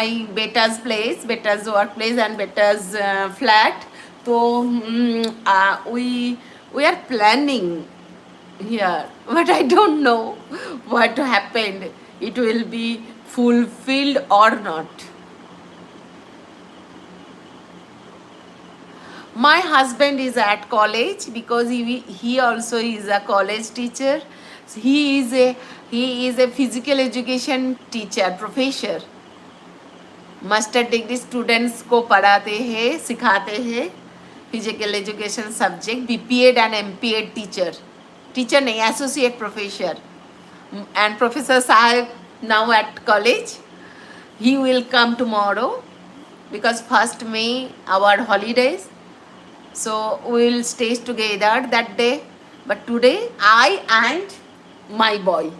beta's place, beta's workplace, and beta's flat. So we are planning here, but I don't know what happened. It will be fulfilled or not. My husband is at college because he also is a college teacher. He is a physical education teacher, professor. Master degree students को पढ़ाते हैं, सिखाते हैं physical education subject. BPEd and MPEd teacher, teacher नहीं, associate professor. And Professor Sahib now at college. He will come tomorrow because 1st May our holidays. So we will stay together that day. But today I and my boy.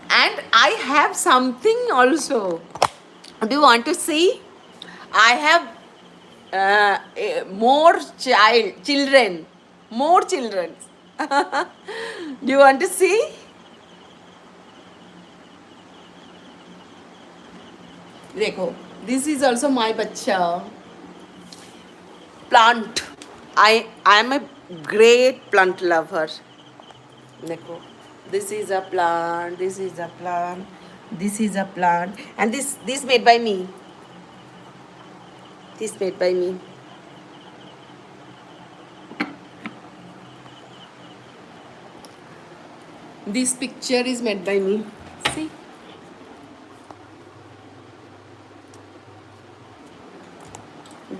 And I have something also. Do you want to see? I have more children. More children. Do you want to see? Dekho, this is also my bacha. Plant. I am a great plant lover. Dekho. This is a plant, this is a plant, this is a plant, and this made by me. This made by me. This picture is made by me. See?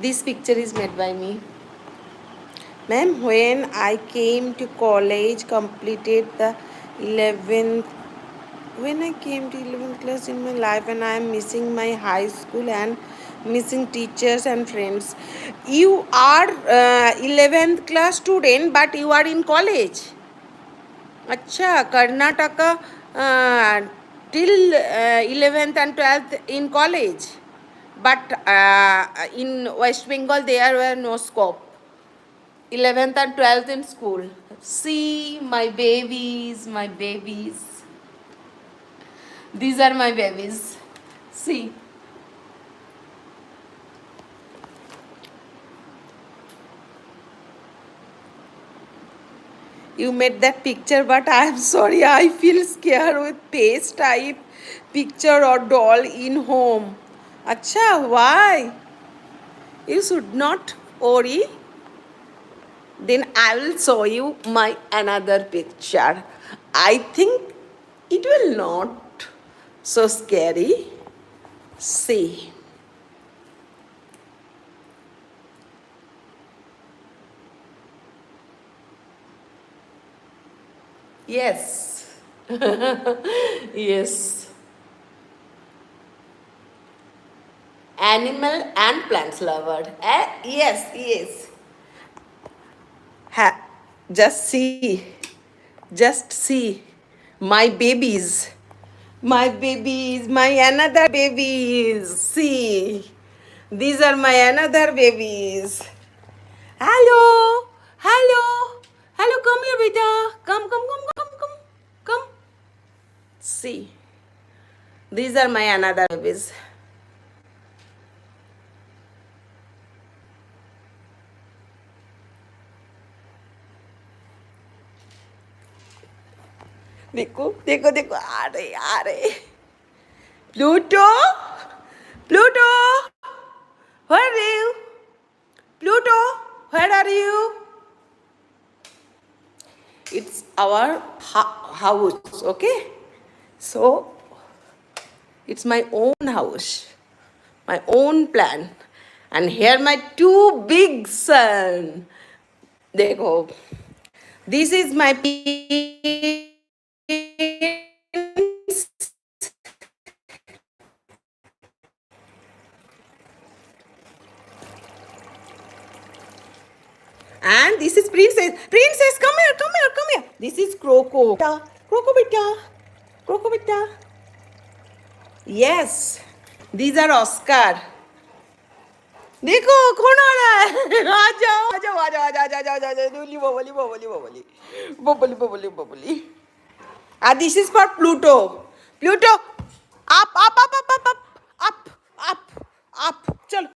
This picture is made by me. Ma'am, when I came to college, completed the 11th, when I came to 11th class in my life, and I am missing my high school and missing teachers and friends. You are 11th class student, but you are in college. Acha, Karnataka till 11th and 12th in college. But in West Bengal there were no scope. 11th and 12th in school. See my babies, my babies. These are my babies. See. You made that picture, but I am sorry, I feel scared with paste type picture or doll in home. Acha, why? You should not worry. Then I will show you my another picture. I think it will not so scary. See. Yes. Yes. Animal and plants lover. Yes, yes. Just see my babies, my another babies. See, these are my another babies. Hello, come here, beta. Come. See, these are my another babies. देखो अरे Pluto, where are you? Pluto, where are you? It's our house, okay? So it's my own house, my own plan, and here my two big son. देखो, this is my and this is princess. Come here. This is Croco beta. Yes, these are Oscar. देखो कौन आ रहा है? आ जाओ Babli. And this is for Pluto.